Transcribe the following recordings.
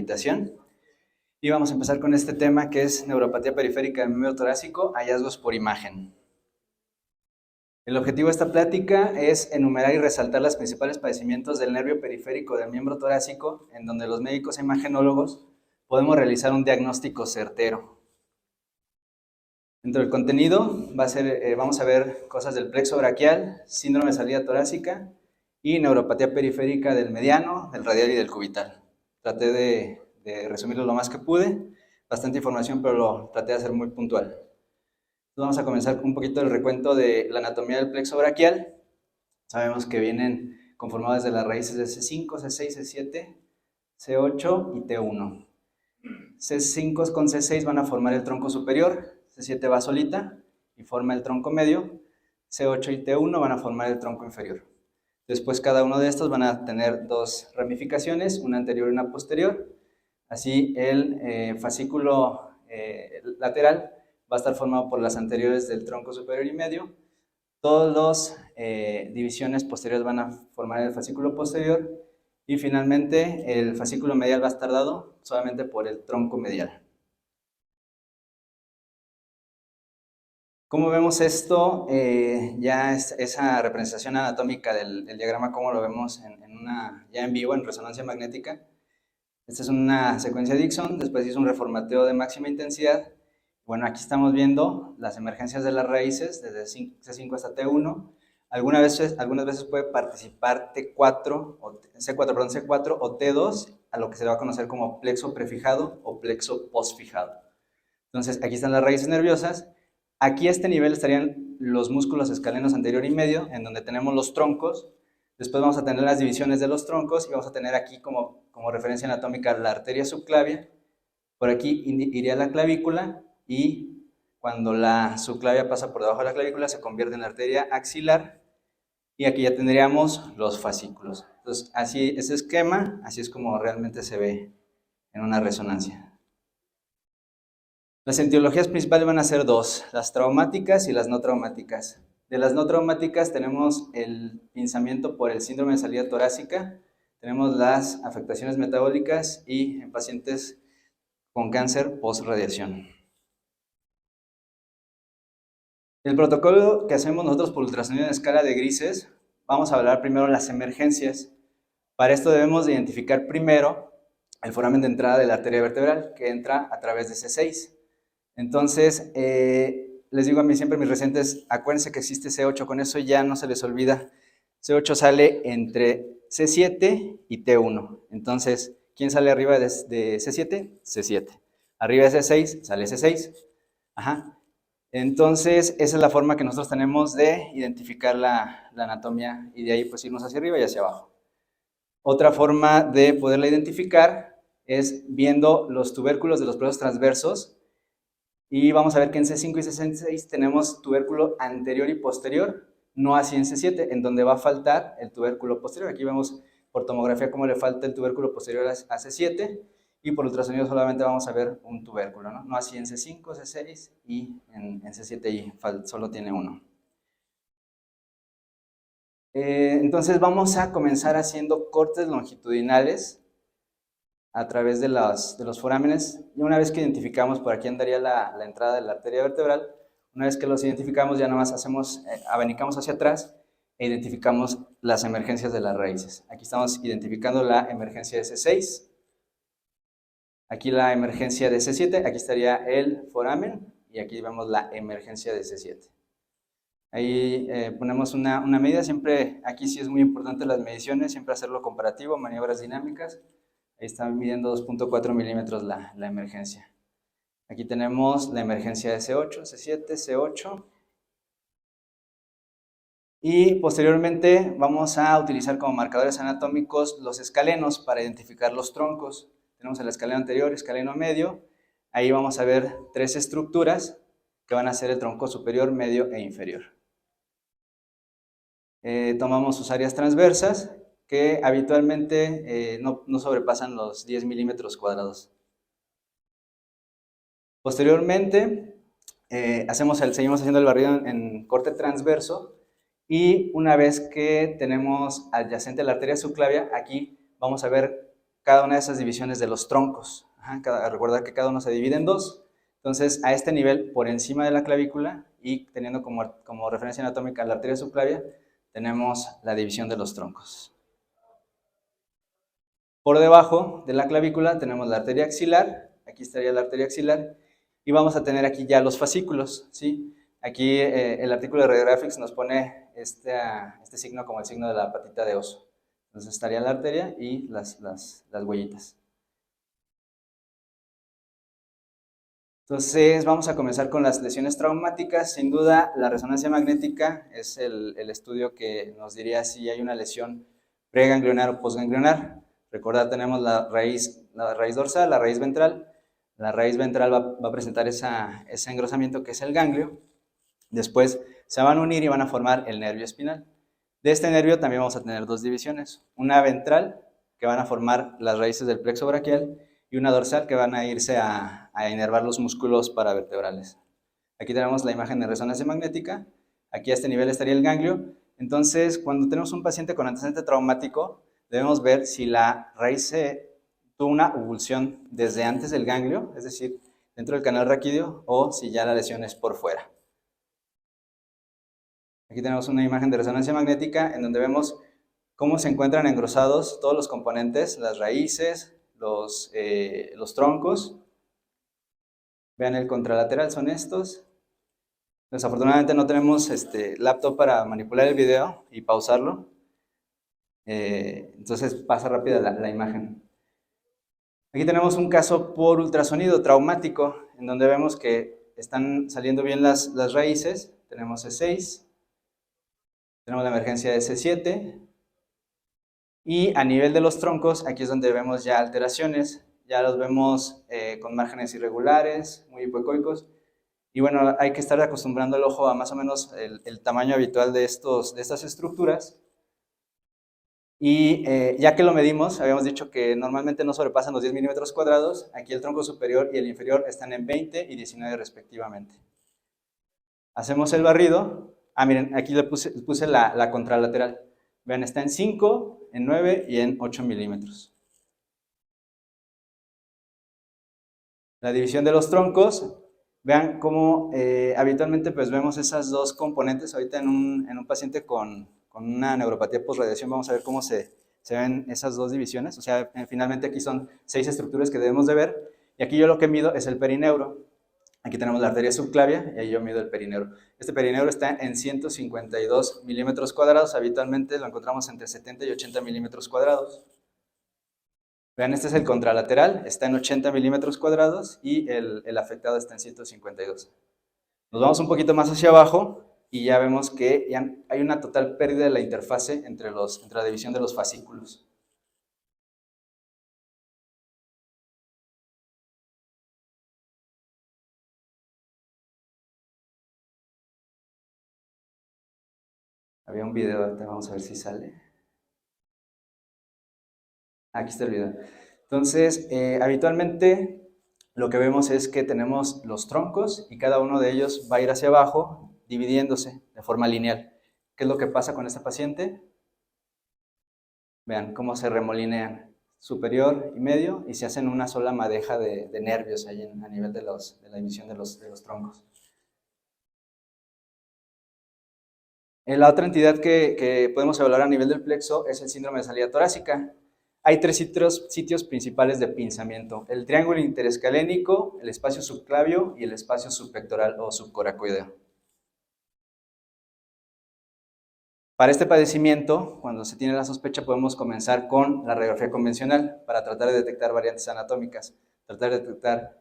invitación. Y vamos a empezar con este tema que es neuropatía periférica del miembro torácico, hallazgos por imagen. El objetivo de esta plática es enumerar y resaltar los principales padecimientos del nervio periférico del miembro torácico, en donde los médicos e imagenólogos podemos realizar un diagnóstico certero. Dentro del contenido vamos a ver cosas del plexo braquial, síndrome de salida torácica y neuropatía periférica del mediano, del radial y del cubital. Traté de resumirlo lo más que pude, bastante información, pero lo traté de hacer muy puntual. Entonces vamos a comenzar con un poquito del recuento de la anatomía del plexo braquial. Sabemos que vienen conformadas de las raíces de C5, C6, C7, C8 y T1. C5 con C6 van a formar el tronco superior, C7 va solita y forma el tronco medio, C8 y T1 van a formar el tronco inferior. Después cada uno de estos van a tener dos ramificaciones, una anterior y una posterior. Así el fascículo lateral va a estar formado por las anteriores del tronco superior y medio. Todas las divisiones posteriores van a formar el fascículo posterior. Y finalmente el fascículo medial va a estar dado solamente por el tronco medial. ¿Cómo vemos esto? Ya esa representación anatómica del diagrama, ¿cómo lo vemos ya en vivo, en resonancia magnética? Esta es una secuencia Dixon, después hizo un reformateo de máxima intensidad. Bueno, aquí estamos viendo las emergencias de las raíces, desde C5 hasta T1. Algunas veces puede participar C4 o T2, a lo que se va a conocer como plexo prefijado o plexo postfijado. Entonces, aquí están las raíces nerviosas. Aquí a este nivel estarían los músculos escalenos anterior y medio, en donde tenemos los troncos. Después vamos a tener las divisiones de los troncos y vamos a tener aquí como referencia anatómica la arteria subclavia. Por aquí iría la clavícula y cuando la subclavia pasa por debajo de la clavícula se convierte en la arteria axilar y aquí ya tendríamos los fascículos. Entonces, así ese esquema, así es como realmente se ve en una resonancia. Las etiologías principales van a ser dos, las traumáticas y las no traumáticas. De las no traumáticas tenemos el pinzamiento por el síndrome de salida torácica, tenemos las afectaciones metabólicas y en pacientes con cáncer post-radiación. El protocolo que hacemos nosotros por ultrasonido en escala de grises, vamos a hablar primero de las emergencias. Para esto debemos de identificar primero el foramen de entrada de la arteria vertebral que entra a través de C6. Entonces, les digo a mí siempre, mis residentes, acuérdense que existe C8, con eso ya no se les olvida. C8 sale entre C7 y T1. Entonces, ¿quién sale arriba de C7? C7. Arriba de C6 sale C6. Ajá. Entonces, esa es la forma que nosotros tenemos de identificar la anatomía y de ahí pues irnos hacia arriba y hacia abajo. Otra forma de poderla identificar es viendo los tubérculos de los plexos transversos. Y vamos a ver que en C5 y C6 tenemos tubérculo anterior y posterior, no así en C7, en donde va a faltar el tubérculo posterior. Aquí vemos por tomografía cómo le falta el tubérculo posterior a C7, y por ultrasonido solamente vamos a ver un tubérculo, no así en C5, C6 y en C7 y solo tiene uno. Entonces vamos a comenzar haciendo cortes longitudinales a través de los forámenes, y una vez que identificamos por aquí andaría la entrada de la arteria vertebral, una vez que los identificamos ya nada más abanicamos hacia atrás e identificamos las emergencias de las raíces. Aquí estamos identificando la emergencia de C6, aquí la emergencia de C7, aquí estaría el foramen y aquí vemos la emergencia de C7. Ahí ponemos una medida, siempre aquí sí es muy importante las mediciones, siempre hacerlo comparativo, maniobras dinámicas. Ahí está midiendo 2.4 milímetros la emergencia. Aquí tenemos la emergencia de C8, C7, C8. Y posteriormente vamos a utilizar como marcadores anatómicos los escalenos para identificar los troncos. Tenemos el escaleno anterior, escaleno medio. Ahí vamos a ver tres estructuras que van a ser el tronco superior, medio e inferior. Tomamos sus áreas transversas, que habitualmente no sobrepasan los 10 milímetros cuadrados. Posteriormente, seguimos haciendo el barrido en corte transverso, y una vez que tenemos adyacente a la arteria subclavia, aquí vamos a ver cada una de esas divisiones de los troncos. Recuerda que cada uno se divide en dos. Entonces, a este nivel, por encima de la clavícula y teniendo como referencia anatómica la arteria subclavia, tenemos la división de los troncos. Por debajo de la clavícula tenemos la arteria axilar, aquí estaría la arteria axilar, y vamos a tener aquí ya los fascículos, ¿sí? Aquí el artículo de Radiographics nos pone este signo como el signo de la patita de oso. Entonces estaría la arteria y las huellitas. Entonces vamos a comenzar con las lesiones traumáticas. Sin duda, la resonancia magnética es el estudio que nos diría si hay una lesión preganglionar o postganglionar. Recordad, tenemos la raíz dorsal, la raíz ventral. La raíz ventral va a presentar ese engrosamiento que es el ganglio. Después se van a unir y van a formar el nervio espinal. De este nervio también vamos a tener dos divisiones. Una ventral, que van a formar las raíces del plexo braquial, y una dorsal, que van a irse a inervar los músculos paravertebrales. Aquí tenemos la imagen de resonancia magnética. Aquí a este nivel estaría el ganglio. Entonces, cuando tenemos un paciente con antecedente traumático, debemos ver si la raíz tuvo una avulsión desde antes del ganglio, es decir, dentro del canal raquídeo, o si ya la lesión es por fuera. Aquí tenemos una imagen de resonancia magnética en donde vemos cómo se encuentran engrosados todos los componentes, las raíces, los troncos. Vean el contralateral, son estos. Desafortunadamente no tenemos laptop para manipular el video y pausarlo. Entonces pasa rápida la imagen. Aquí tenemos un caso por ultrasonido traumático, en donde vemos que están saliendo bien las raíces. Tenemos E6, tenemos la emergencia de C7, y a nivel de los troncos, aquí es donde vemos ya alteraciones. Ya los vemos con márgenes irregulares, muy hipoecoicos. Y bueno, hay que estar acostumbrando el ojo a más o menos el tamaño habitual de estas estructuras. Y ya que lo medimos, habíamos dicho que normalmente no sobrepasan los 10 milímetros cuadrados. Aquí el tronco superior y el inferior están en 20 y 19 respectivamente. Hacemos el barrido. Miren, aquí le puse la contralateral. Vean, está en 5, en 9 y en 8 milímetros. La división de los troncos. Vean cómo habitualmente pues vemos esas dos componentes. Ahorita en un paciente con una neuropatía postradiación vamos a ver cómo se ven esas dos divisiones. O sea, finalmente aquí son 6 estructuras que debemos de ver. Y aquí yo lo que mido es el perineuro. Aquí tenemos la arteria subclavia y ahí yo mido el perineuro. Este perineuro está en 152 milímetros cuadrados. Habitualmente lo encontramos entre 70 y 80 milímetros cuadrados. Vean, este es el contralateral, está en 80 milímetros cuadrados y el afectado está en 152. Nos vamos un poquito más hacia abajo y ya vemos que ya hay una total pérdida de la interfase entre la división de los fascículos. Había un video, ahorita vamos a ver si sale. Aquí está el video. Entonces, habitualmente lo que vemos es que tenemos los troncos y cada uno de ellos va a ir hacia abajo, dividiéndose de forma lineal. ¿Qué es lo que pasa con esta paciente? Vean cómo se remolinean superior y medio y se hacen una sola madeja de nervios ahí a nivel de la división de los troncos. La otra entidad que podemos evaluar a nivel del plexo es el síndrome de salida torácica. Hay 3 sitios principales de pinzamiento: el triángulo interescalénico, el espacio subclavio y el espacio subpectoral o subcoracoideo. Para este padecimiento, cuando se tiene la sospecha, podemos comenzar con la radiografía convencional para tratar de detectar variantes anatómicas, tratar de detectar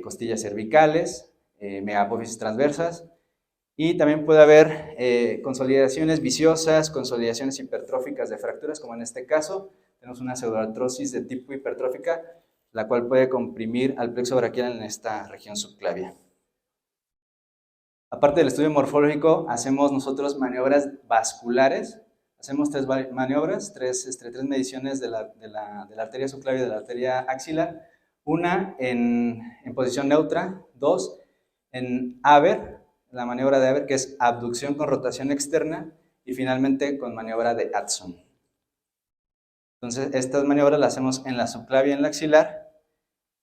costillas cervicales, megapófisis transversas, y también puede haber consolidaciones viciosas, consolidaciones hipertróficas de fracturas, como en este caso. Tenemos una pseudoartrosis de tipo hipertrófica, la cual puede comprimir al plexo braquial en esta región subclavia. Aparte del estudio morfológico, hacemos nosotros maniobras vasculares. Hacemos 3 maniobras, 3 mediciones de la arteria subclavia y de la arteria axilar. Una en posición neutra, 2 en Haber, la maniobra de Haber, que es abducción con rotación externa, y finalmente con maniobra de Addson. Entonces, estas maniobras las hacemos en la subclavia y en la axilar.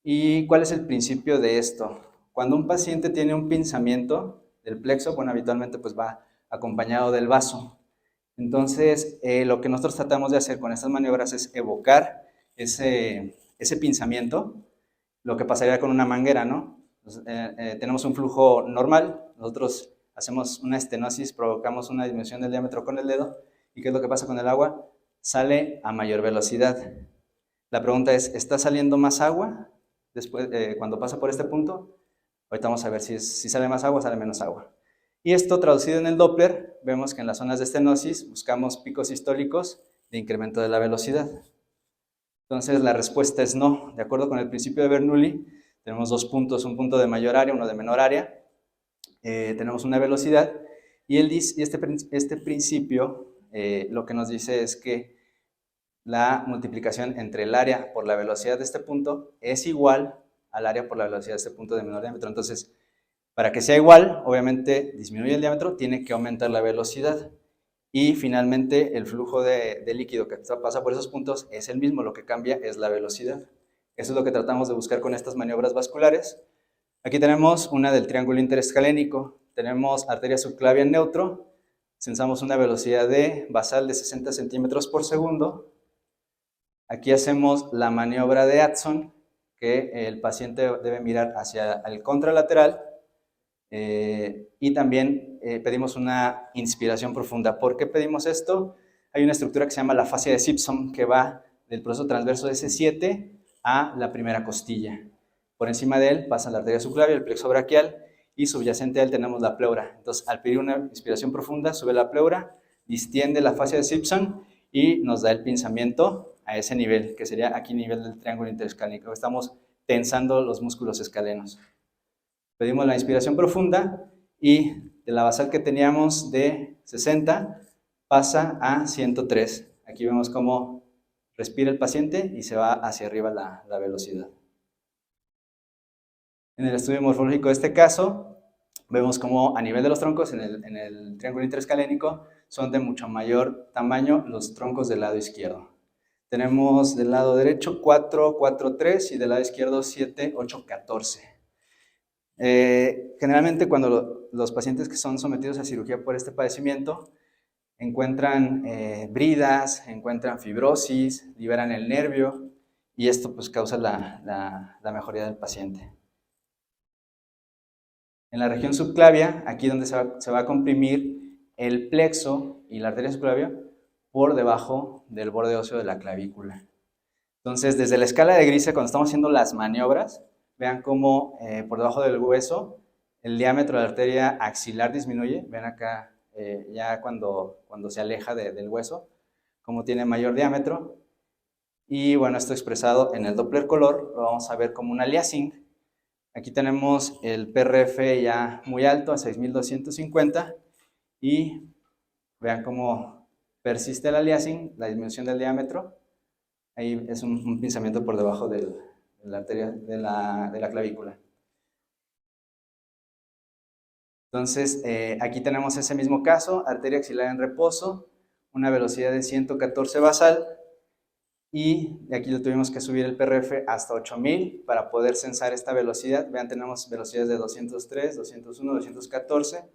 ¿Y cuál es el principio de esto? Cuando un paciente tiene un pinzamiento del plexo, bueno, habitualmente pues va acompañado del vaso. Entonces, lo que nosotros tratamos de hacer con estas maniobras es evocar ese pinzamiento, lo que pasaría con una manguera, ¿no? Entonces, tenemos un flujo normal, nosotros hacemos una estenosis, provocamos una disminución del diámetro con el dedo, ¿y qué es lo que pasa con el agua? Sale a mayor velocidad. La pregunta es, ¿está saliendo más agua después, cuando pasa por este punto? Ahorita vamos a ver si sale más agua o sale menos agua. Y esto traducido en el Doppler, vemos que en las zonas de estenosis buscamos picos sistólicos de incremento de la velocidad. Entonces la respuesta es no. De acuerdo con el principio de Bernoulli, tenemos dos puntos, un punto de mayor área, uno de menor área. Tenemos una velocidad y este principio lo que nos dice es que la multiplicación entre el área por la velocidad de este punto es igual al área por la velocidad de este punto de menor diámetro. Entonces, para que sea igual, obviamente disminuye el diámetro, tiene que aumentar la velocidad. Y finalmente, el flujo de líquido que pasa por esos puntos es el mismo, lo que cambia es la velocidad. Eso es lo que tratamos de buscar con estas maniobras vasculares. Aquí tenemos una del triángulo interescalénico. Tenemos arteria subclavia en neutro. Censamos una velocidad basal de 60 centímetros por segundo. Aquí hacemos la maniobra de Addson, que el paciente debe mirar hacia el contralateral y también pedimos una inspiración profunda. ¿Por qué pedimos esto? Hay una estructura que se llama la fascia de Simpson que va del proceso transverso de S7 a la primera costilla. Por encima de él pasa la arteria subclavia, el plexo braquial y subyacente a él tenemos la pleura. Entonces, al pedir una inspiración profunda, sube la pleura, distiende la fascia de Simpson y nos da el pinzamiento a ese nivel, que sería aquí nivel del triángulo interescalénico. Estamos tensando los músculos escalenos. Pedimos la inspiración profunda y de la basal que teníamos de 60 pasa a 103. Aquí vemos cómo respira el paciente y se va hacia arriba la velocidad. En el estudio morfológico de este caso, vemos cómo a nivel de los troncos, en el triángulo interescalénico, son de mucho mayor tamaño los troncos del lado izquierdo. Tenemos del lado derecho 4, 4, 3 y del lado izquierdo 7, 8, 14. Generalmente cuando los pacientes que son sometidos a cirugía por este padecimiento encuentran bridas, encuentran fibrosis, liberan el nervio y esto pues causa la mejoría del paciente. En la región subclavia, aquí donde se va a comprimir el plexo y la arteria subclavia por debajo del borde óseo de la clavícula. Entonces, desde la escala de Grise, cuando estamos haciendo las maniobras, vean cómo por debajo del hueso el diámetro de la arteria axilar disminuye. Ven acá ya cuando se aleja del hueso, cómo tiene mayor diámetro. Y bueno, esto expresado en el Doppler color, lo vamos a ver como un aliasing. Aquí tenemos el PRF ya muy alto, a 6250, y vean cómo persiste el aliasing, la disminución del diámetro. Ahí es un pinzamiento por debajo de la arteria de la clavícula. Entonces, aquí tenemos ese mismo caso, arteria axilar en reposo, una velocidad de 114 basal, y de aquí lo tuvimos que subir el PRF hasta 8000 para poder censar esta velocidad. Vean, tenemos velocidades de 203, 201, 214.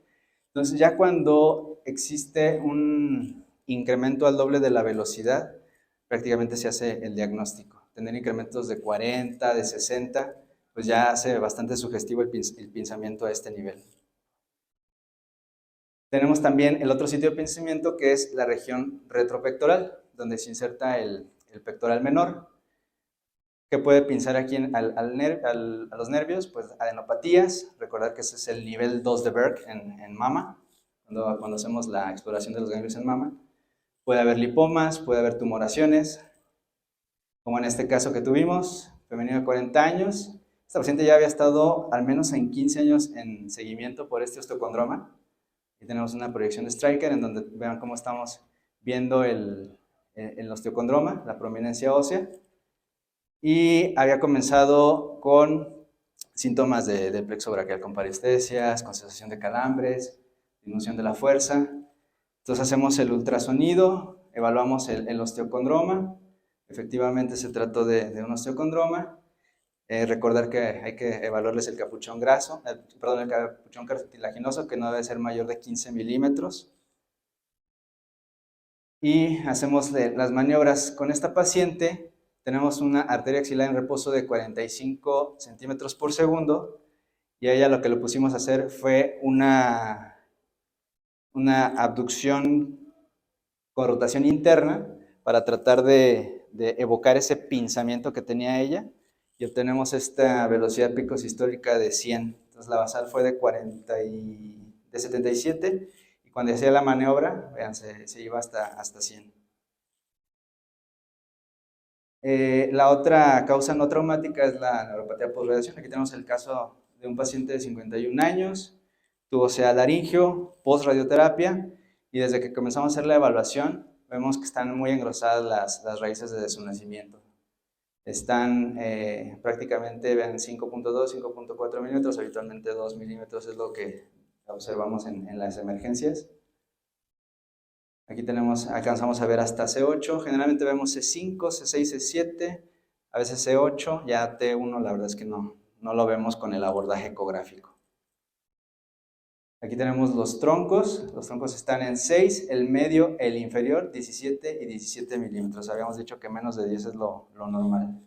Entonces, ya cuando existe un incremento al doble de la velocidad, prácticamente se hace el diagnóstico. Tener incrementos de 40, de 60, pues ya hace bastante sugestivo el pinzamiento a este nivel. Tenemos también el otro sitio de pinzamiento que es la región retropectoral, donde se inserta el pectoral menor. ¿Qué puede pinzar aquí a los nervios? Pues adenopatías, recordar que ese es el nivel 2 de Berg en mama, cuando hacemos la exploración de los ganglios en mama. Puede haber lipomas, puede haber tumoraciones, como en este caso que tuvimos, femenino de 40 años. Esta paciente ya había estado al menos en 15 años en seguimiento por este osteocondroma. Y tenemos una proyección de Stryker en donde vean cómo estamos viendo el osteocondroma, la prominencia ósea. Y había comenzado con síntomas del plexo braquial, con parestesias, con sensación de calambres, disminución de la fuerza. Entonces hacemos el ultrasonido, evaluamos el osteocondroma, Efectivamente se trató de un osteocondroma. Recordar que hay que evaluarles el capuchón graso, perdón, el capuchón cartilaginoso, que no debe ser mayor de 15 milímetros. Y hacemos las maniobras con esta paciente. Tenemos una arteria axilar en reposo de 45 centímetros por segundo, y a ella lo que le pusimos a hacer fue una abducción con rotación interna para tratar de evocar ese pinzamiento que tenía ella, y obtenemos esta velocidad pico sistólica de 100. Entonces la basal fue de 77, y cuando hacía la maniobra, vean, se iba hasta 100. La otra causa no traumática es la neuropatía postradiación. Aquí tenemos el caso de un paciente de 51 años, tuvo sea laringio, post-radioterapia, y desde que comenzamos a hacer la evaluación, vemos que están muy engrosadas las raíces desde su nacimiento. Están prácticamente, vean, 5.2, 5.4 milímetros, habitualmente 2 milímetros es lo que observamos en las emergencias. Aquí alcanzamos a ver hasta C8, generalmente vemos C5, C6, C7, a veces C8, ya T1 la verdad es que no lo vemos con el abordaje ecográfico. Aquí tenemos los troncos están en 6, el medio, el inferior, 17 y 17 milímetros. Habíamos dicho que menos de 10 es lo normal.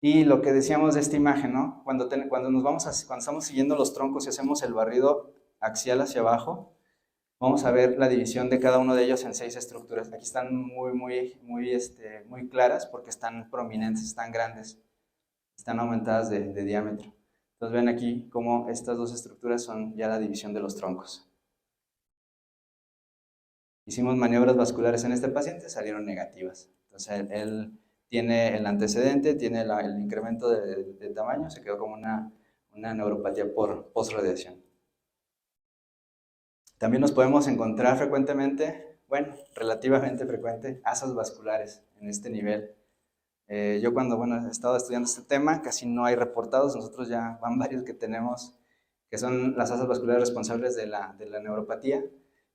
Y lo que decíamos de esta imagen, ¿no? Cuando estamos siguiendo los troncos y hacemos el barrido axial hacia abajo, vamos a ver la división de cada uno de ellos en 6 estructuras. Aquí están muy claras porque están prominentes, están grandes, están aumentadas de diámetro. Entonces ven aquí cómo estas dos estructuras son ya la división de los troncos. Hicimos maniobras vasculares en este paciente, salieron negativas. Entonces él tiene el antecedente, tiene el incremento de tamaño, se quedó como una neuropatía por postradiación. También nos podemos encontrar frecuentemente, bueno, relativamente frecuente, asas vasculares en este nivel. Yo cuando he estado estudiando este tema, casi no hay reportados, nosotros ya van varios que tenemos, que son las asas vasculares responsables de la neuropatía.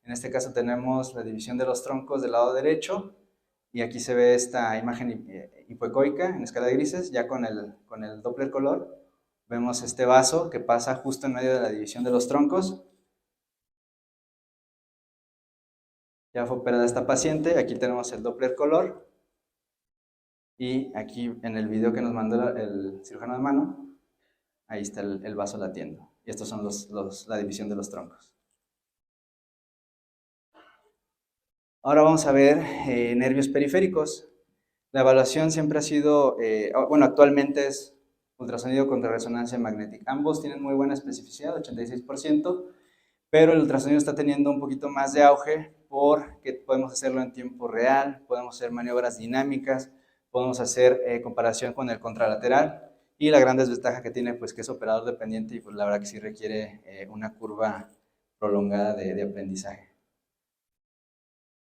En este caso tenemos la división de los troncos del lado derecho, y aquí se ve esta imagen hipoecoica en escala de grises, ya con el Doppler color. Vemos este vaso que pasa justo en medio de la división de los troncos. Ya fue operada esta paciente, aquí tenemos el Doppler color, y aquí en el video que nos mandó el cirujano de mano, ahí está el vaso latiendo. Y estos son la división de los troncos. Ahora vamos a ver nervios periféricos. La evaluación siempre ha sido, actualmente es ultrasonido contra resonancia magnética. Ambos tienen muy buena especificidad, 86%, pero el ultrasonido está teniendo un poquito más de auge porque podemos hacerlo en tiempo real, podemos hacer maniobras dinámicas, podemos hacer comparación con el contralateral, y la gran desventaja que tiene, pues, que es operador dependiente, y pues la verdad que sí requiere una curva prolongada de aprendizaje.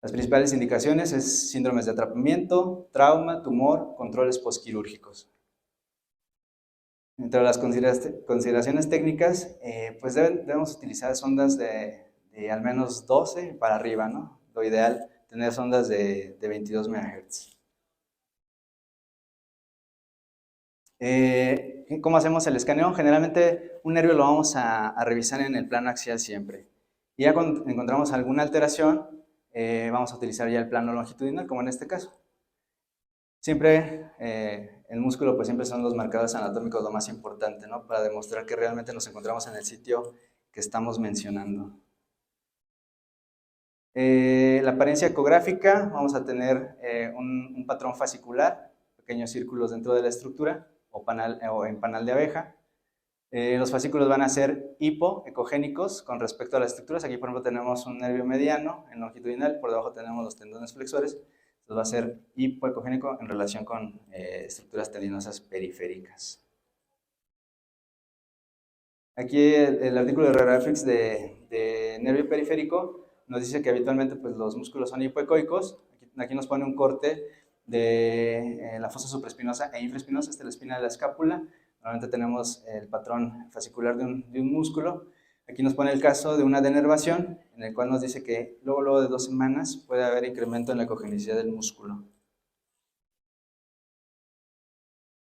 Las principales indicaciones es síndromes de atrapamiento, trauma, tumor, controles postquirúrgicos. Entre las consideraciones técnicas, pues debemos utilizar sondas de al menos 12 para arriba, ¿no? Lo ideal, tener sondas de 22 MHz. ¿Cómo hacemos el escaneo? Generalmente un nervio lo vamos a revisar en el plano axial siempre. Y ya cuando encontramos alguna alteración, vamos a utilizar ya el plano longitudinal, como en este caso. Siempre el músculo, pues siempre son los marcadores anatómicos lo más importante, ¿no? Para demostrar que realmente nos encontramos en el sitio que estamos mencionando. La apariencia ecográfica, vamos a tener un patrón fascicular, pequeños círculos dentro de la estructura o en panal de abeja. Los fascículos van a ser hipoecogénicos con respecto a las estructuras. Aquí, por ejemplo, tenemos un nervio mediano en longitudinal, por debajo tenemos los tendones flexores. Entonces va a ser hipoecogénico en relación con estructuras tendinosas periféricas. Aquí el artículo de Radiographics de nervio periférico nos dice que habitualmente, pues, los músculos son hipoecoicos. Aquí nos pone un corte de la fosa supraespinosa e infraespinosa, esta es la espina de la escápula. Normalmente tenemos el patrón fascicular de un músculo. Aquí nos pone el caso de una denervación, en el cual nos dice que luego de 2 semanas puede haber incremento en la ecogenicidad del músculo.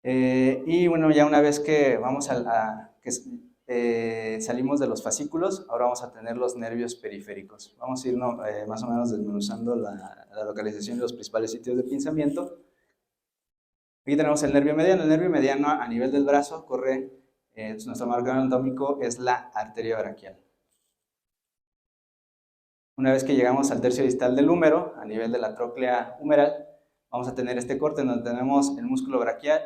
Y bueno, ya una vez que vamos salimos de los fascículos, ahora vamos a tener los nervios periféricos. Vamos a ir más o menos desmenuzando la localización de los principales sitios de pinzamiento. Aquí tenemos el nervio mediano. El nervio mediano a nivel del brazo corre, nuestro marco anatómico es la arteria braquial. Una vez que llegamos al tercio distal del húmero, a nivel de la tróclea humeral, vamos a tener este corte en donde tenemos el músculo braquial,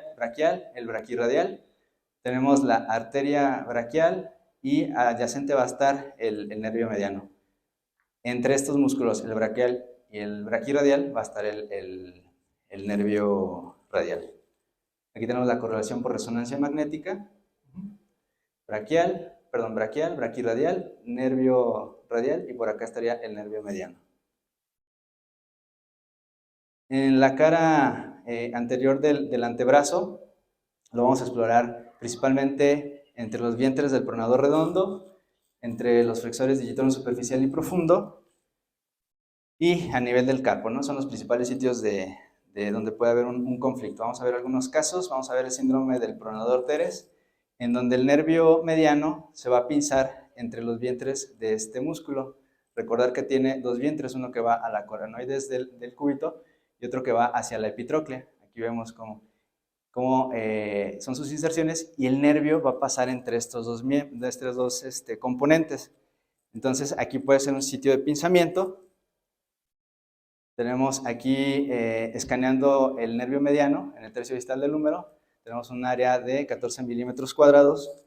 el braquirradial, tenemos la arteria braquial y adyacente va a estar el nervio mediano. Entre estos músculos, el braquial y el braquirradial, va a estar el nervio radial. Aquí tenemos la correlación por resonancia magnética. Braquial, braquirradial, nervio radial y por acá estaría el nervio mediano. En la cara anterior del antebrazo lo vamos a explorar principalmente entre los vientres del pronador redondo, entre los flexores digitorum superficial y profundo y a nivel del carpo, ¿no? Son los principales sitios de donde puede haber un conflicto. Vamos a ver algunos casos. Vamos a ver el síndrome del pronador teres, en donde el nervio mediano se va a pinzar entre los vientres de este músculo. Recordar que tiene dos vientres, uno que va a la coronoides del cúbito y otro que va hacia la epitróclea. Aquí vemos cómo son sus inserciones y el nervio va a pasar entre estos dos componentes. Entonces aquí puede ser un sitio de pinzamiento. Tenemos aquí escaneando el nervio mediano en el tercio distal del húmero. Tenemos un área de 14 milímetros cuadrados.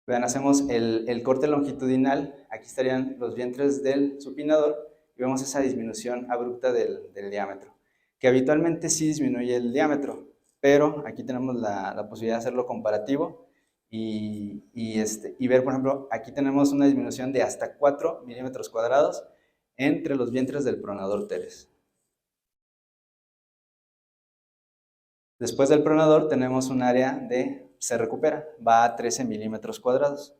Vean, hacemos el corte longitudinal. Aquí estarían los vientres del supinador y vemos esa disminución abrupta del diámetro, que habitualmente sí disminuye el diámetro, pero aquí tenemos la posibilidad de hacerlo comparativo y ver, por ejemplo, aquí tenemos una disminución de hasta 4 milímetros cuadrados entre los vientres del pronador teres. Después del pronador tenemos un área se recupera, va a 13 milímetros cuadrados.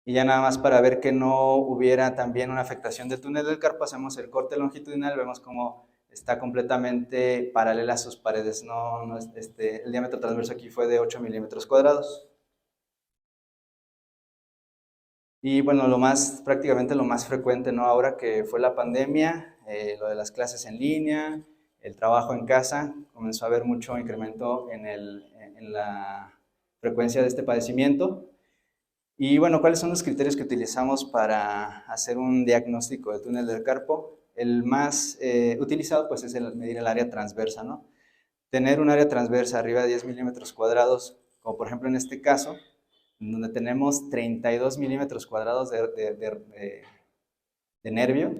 Y ya nada más para ver que no hubiera también una afectación del túnel del carpo, hacemos el corte longitudinal, vemos cómo está completamente paralela a sus paredes. El diámetro transverso aquí fue de 8 milímetros cuadrados. Y bueno, prácticamente lo más frecuente, ¿no? Ahora que fue la pandemia, lo de las clases en línea, el trabajo en casa, comenzó a haber mucho incremento en la frecuencia de este padecimiento. Y bueno, ¿cuáles son los criterios que utilizamos para hacer un diagnóstico del túnel del carpo? El más utilizado pues es medir el área transversa, ¿no? Tener un área transversa arriba de 10 milímetros cuadrados, como por ejemplo en este caso, donde tenemos 32 milímetros cuadrados de nervio,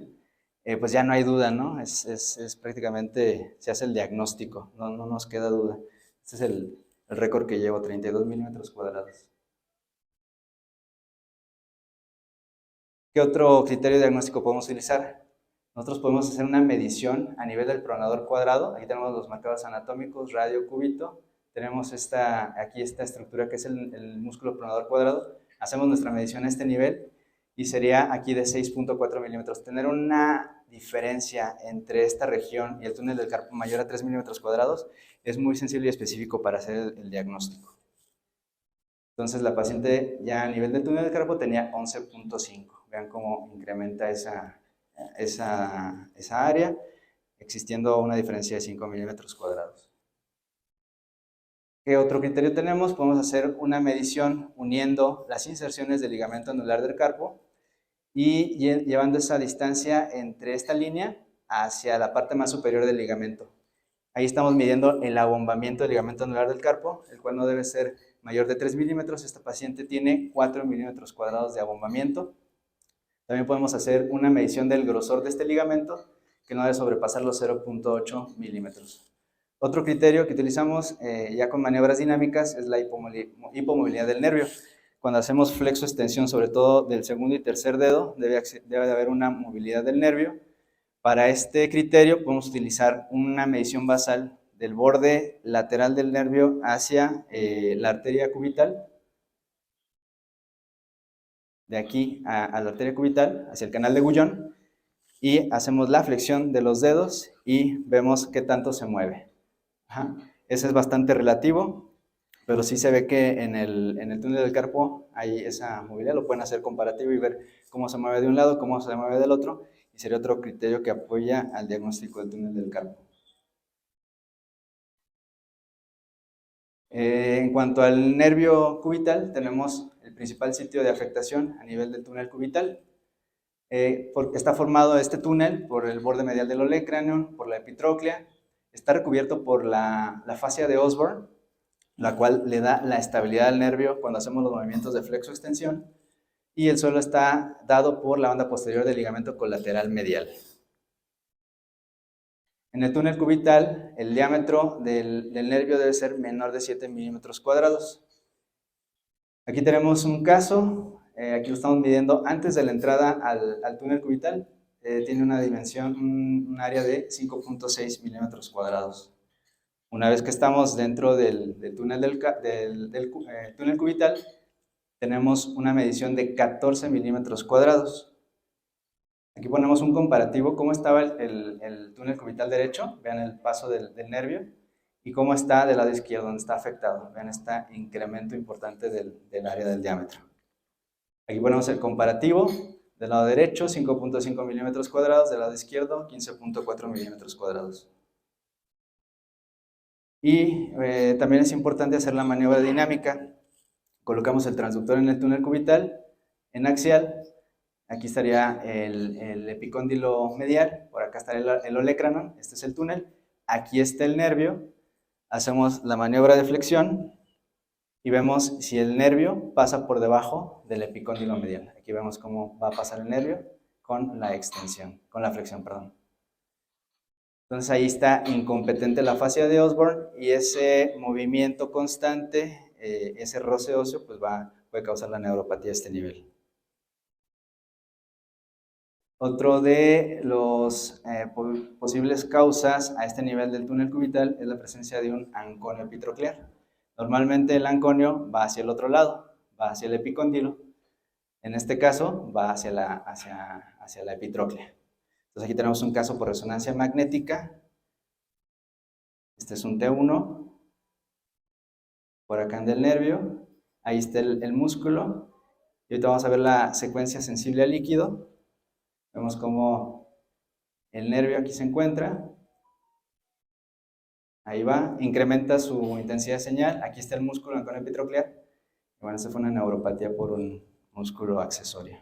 pues ya no hay duda, ¿no? Es prácticamente, se hace el diagnóstico, no nos queda duda. Este es el récord que llevo, 32 milímetros cuadrados. ¿Qué otro criterio diagnóstico podemos utilizar? Nosotros podemos hacer una medición a nivel del pronador cuadrado. Aquí tenemos los marcadores anatómicos, radio, cúbito. Tenemos aquí esta estructura que es el músculo pronador cuadrado. Hacemos nuestra medición a este nivel y sería aquí de 6.4 milímetros. Tener una diferencia entre esta región y el túnel del carpo mayor a 3 milímetros cuadrados es muy sensible y específico para hacer el diagnóstico. Entonces la paciente ya a nivel del túnel del carpo tenía 11.5. Vean cómo incrementa esa área, existiendo una diferencia de 5 milímetros cuadrados. ¿Qué otro criterio tenemos? Podemos hacer una medición uniendo las inserciones del ligamento anular del carpo y llevando esa distancia entre esta línea hacia la parte más superior del ligamento. Ahí estamos midiendo el abombamiento del ligamento anular del carpo, el cual no debe ser mayor de 3 milímetros. Esta paciente tiene 4 milímetros cuadrados de abombamiento. También podemos hacer una medición del grosor de este ligamento, que no debe sobrepasar los 0.8 milímetros. Otro criterio que utilizamos ya con maniobras dinámicas es la hipomovilidad del nervio. Cuando hacemos flexo-extensión, sobre todo del segundo y tercer dedo, debe de haber una movilidad del nervio. Para este criterio podemos utilizar una medición basal del borde lateral del nervio hacia la arteria cubital, de aquí a la arteria cubital, hacia el canal de Guyon, y hacemos la flexión de los dedos y vemos qué tanto se mueve. Ajá. Ese es bastante relativo, pero sí se ve que en el túnel del carpo hay esa movilidad, lo pueden hacer comparativo y ver cómo se mueve de un lado, cómo se mueve del otro, y sería otro criterio que apoya al diagnóstico del túnel del carpo. En cuanto al nervio cubital, tenemos el principal sitio de afectación a nivel del túnel cubital. Está formado este túnel por el borde medial del olecranon, por la epitróclea, está recubierto por la fascia de Osborn, la cual le da la estabilidad al nervio cuando hacemos los movimientos de flexo-extensión, y el suelo está dado por la banda posterior del ligamento colateral medial. En el túnel cubital, el diámetro del nervio debe ser menor de 7 milímetros cuadrados. Aquí tenemos un caso, aquí lo estamos midiendo antes de la entrada al túnel cubital. Tiene una dimensión, un área de 5.6 milímetros cuadrados. Una vez que estamos dentro del túnel, túnel cubital, tenemos una medición de 14 milímetros cuadrados. Aquí ponemos un comparativo, cómo estaba el túnel cubital derecho, vean el paso del nervio, y cómo está del lado izquierdo, donde está afectado. Vean este incremento importante del área del diámetro. Aquí ponemos el comparativo, del lado derecho 5.5 milímetros cuadrados, del lado izquierdo 15.4 milímetros cuadrados. Y también es importante hacer la maniobra dinámica. Colocamos el transductor en el túnel cubital, en axial. Aquí estaría el epicóndilo medial, por acá estaría el olecranon, este es el túnel. Aquí está el nervio. Hacemos la maniobra de flexión y vemos si el nervio pasa por debajo del epicóndilo medial. Aquí vemos cómo va a pasar el nervio con la extensión, con la flexión, perdón. Entonces ahí está incompetente la fascia de Osborn y ese movimiento constante, ese roce óseo, pues puede causar la neuropatía a este nivel. Otro de los posibles causas a este nivel del túnel cubital es la presencia de un anconio epitroclear. Normalmente el anconio va hacia el otro lado, va hacia el epicóndilo. En este caso va hacia la epitróclea. Entonces aquí tenemos un caso por resonancia magnética. Este es un T1. Por acá anda el nervio. Ahí está el músculo. Y ahorita vamos a ver la secuencia sensible al líquido. Vemos cómo el nervio aquí se encuentra. Ahí va, incrementa su intensidad de señal. Aquí está el músculo anconio epitroclear. Bueno, esta fue una neuropatía por un músculo accesorio.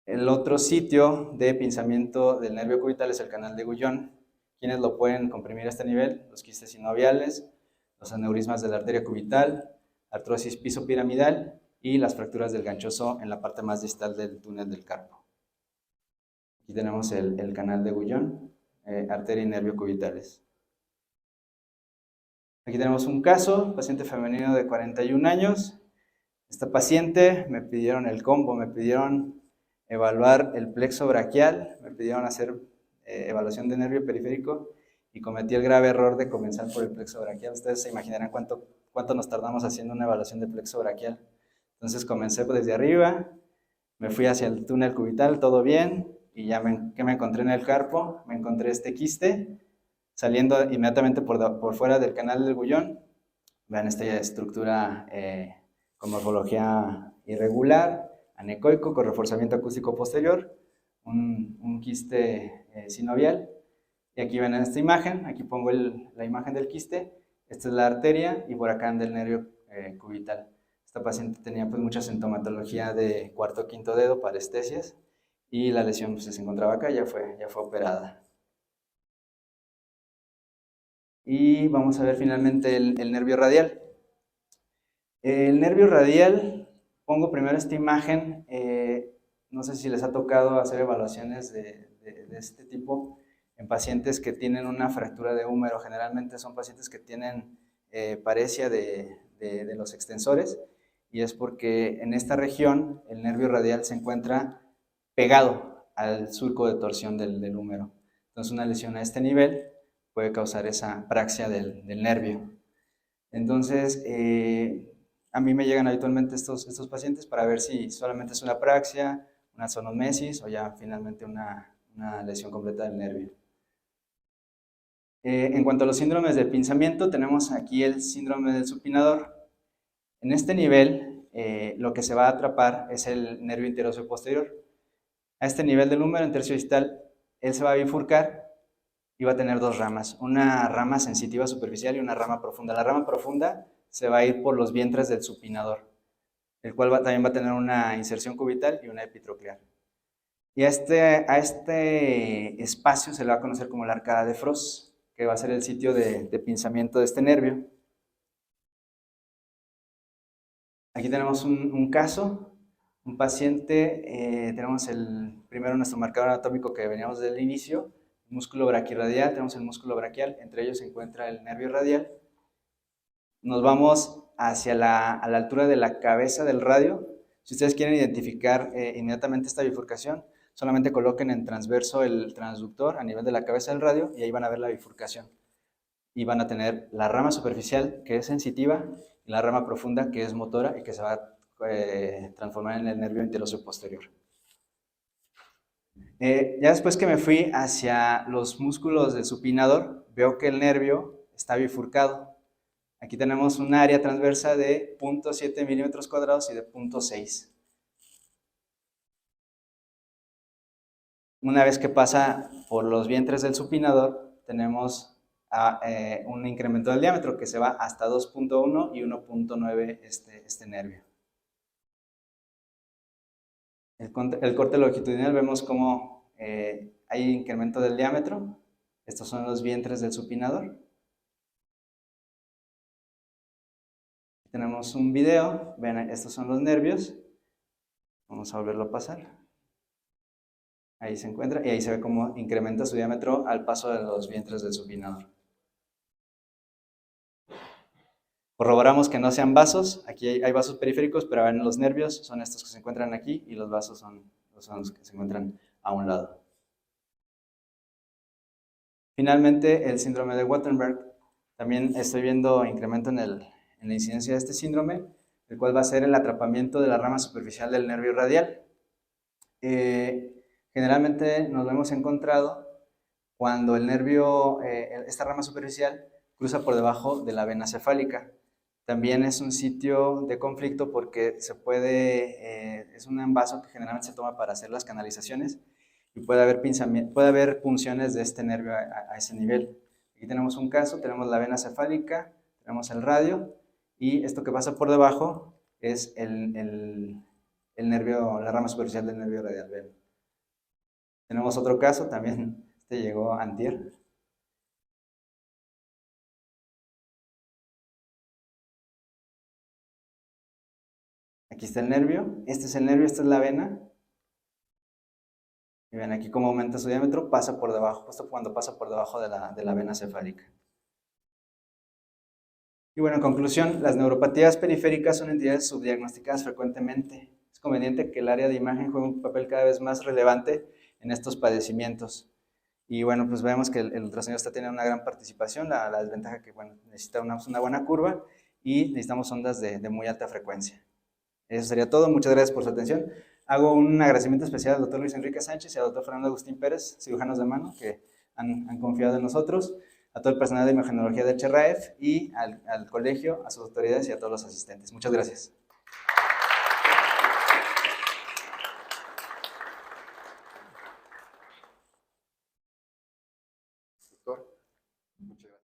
El otro sitio de pinzamiento del nervio cubital es el canal de Guyon. ¿Quiénes lo pueden comprimir a este nivel? Los quistes sinoviales, los aneurismas de la arteria cubital, artrosis pisopiramidal y las fracturas del ganchoso en la parte más distal del túnel del carpo. Aquí tenemos el canal de Guyon, arteria y nervio cubitales. Aquí tenemos un caso, paciente femenino de 41 años. Esta paciente me pidieron el combo, me pidieron evaluar el plexo braquial, me pidieron hacer evaluación de nervio periférico y cometí el grave error de comenzar por el plexo braquial. Ustedes se imaginarán cuánto nos tardamos haciendo una evaluación de plexo braquial. Entonces comencé desde arriba, me fui hacia el túnel cubital, todo bien, y ya ¿qué me encontré en el carpo? Me encontré este quiste, saliendo inmediatamente por fuera del canal del Guyon. Vean esta estructura con morfología irregular, anecoico, con reforzamiento acústico posterior, un quiste sinovial. Y aquí ven esta imagen, aquí pongo la imagen del quiste, esta es la arteria y por acá anda el nervio cubital. Esta paciente tenía pues mucha sintomatología de cuarto o quinto dedo, parestesias, y la lesión pues, se encontraba acá, ya fue operada. Y vamos a ver finalmente el nervio radial. El nervio radial, pongo primero esta imagen, no sé si les ha tocado hacer evaluaciones de este tipo en pacientes que tienen una fractura de húmero. Generalmente son pacientes que tienen paresia de los extensores y es porque en esta región el nervio radial se encuentra pegado al surco de torsión del húmero. Entonces una lesión a este nivel puede causar esa praxia del nervio. Entonces, a mí me llegan habitualmente estos pacientes para ver si solamente es una praxia, una sonomesis o ya finalmente una lesión completa del nervio. En cuanto a los síndromes de pinzamiento, tenemos aquí el síndrome del supinador. En este nivel, lo que se va a atrapar es el nervio interóseo posterior. A este nivel del húmero, en tercio distal, él se va a bifurcar y va a tener dos ramas, una rama sensitiva superficial y una rama profunda. La rama profunda se va a ir por los vientres del supinador, el cual también va a tener una inserción cubital y una epitroclear. Y a este espacio se le va a conocer como la arcada de Frost, que va a ser el sitio de pinzamiento de este nervio. Aquí tenemos un caso, un paciente, tenemos primero nuestro marcador anatómico que veníamos del inicio, músculo braquirradial, tenemos el músculo braquial, entre ellos se encuentra el nervio radial. Nos vamos hacia a la altura de la cabeza del radio. Si ustedes quieren identificar inmediatamente esta bifurcación, solamente coloquen en transverso el transductor a nivel de la cabeza del radio y ahí van a ver la bifurcación. Y van a tener la rama superficial, que es sensitiva, y la rama profunda, que es motora y que se va a transformar en el nervio interóseo posterior. Ya después que me fui hacia los músculos del supinador, veo que el nervio está bifurcado. Aquí tenemos un área transversa de 0.7 milímetros cuadrados y de 0.6. Una vez que pasa por los vientres del supinador, tenemos un incremento del diámetro que se va hasta 2.1 y 1.9 este nervio. El corte longitudinal vemos cómo hay incremento del diámetro. Estos son los vientres del supinador. Tenemos un video, ven, estos son los nervios. Vamos a volverlo a pasar. Ahí se encuentra y ahí se ve cómo incrementa su diámetro al paso de los vientres del supinador. Corroboramos que no sean vasos. Aquí hay vasos periféricos, pero ven, los nervios son estos que se encuentran aquí y los vasos son los que se encuentran a un lado. Finalmente, el síndrome de Waardenburg. También estoy viendo incremento en la incidencia de este síndrome, el cual va a ser el atrapamiento de la rama superficial del nervio radial. Generalmente nos lo hemos encontrado cuando el nervio, esta rama superficial, cruza por debajo de la vena cefálica. También es un sitio de conflicto porque es un envaso que generalmente se toma para hacer las canalizaciones y puede haber punciones de este nervio a ese nivel. Aquí tenemos un caso, tenemos la vena cefálica, tenemos el radio y esto que pasa por debajo es el nervio, la rama superficial del nervio radial. Tenemos otro caso, también este llegó antier. Aquí está el nervio, este es el nervio, esta es la vena. Y ven aquí cómo aumenta su diámetro, pasa por debajo, justo cuando pasa por debajo de la vena cefálica. Y bueno, en conclusión, las neuropatías periféricas son entidades subdiagnosticadas frecuentemente. Es conveniente que el área de imagen juegue un papel cada vez más relevante en estos padecimientos. Y bueno, pues vemos que el ultrasonido está teniendo una gran participación, la desventaja que bueno, necesita una buena curva y necesitamos ondas de muy alta frecuencia. Eso sería todo, muchas gracias por su atención. Hago un agradecimiento especial al doctor Luis Enrique Sánchez y al doctor Fernando Agustín Pérez, cirujanos de mano, que han confiado en nosotros, a todo el personal de imagenología de CHERRAEF y al colegio, a sus autoridades y a todos los asistentes. Muchas gracias. Doctor, muchas gracias.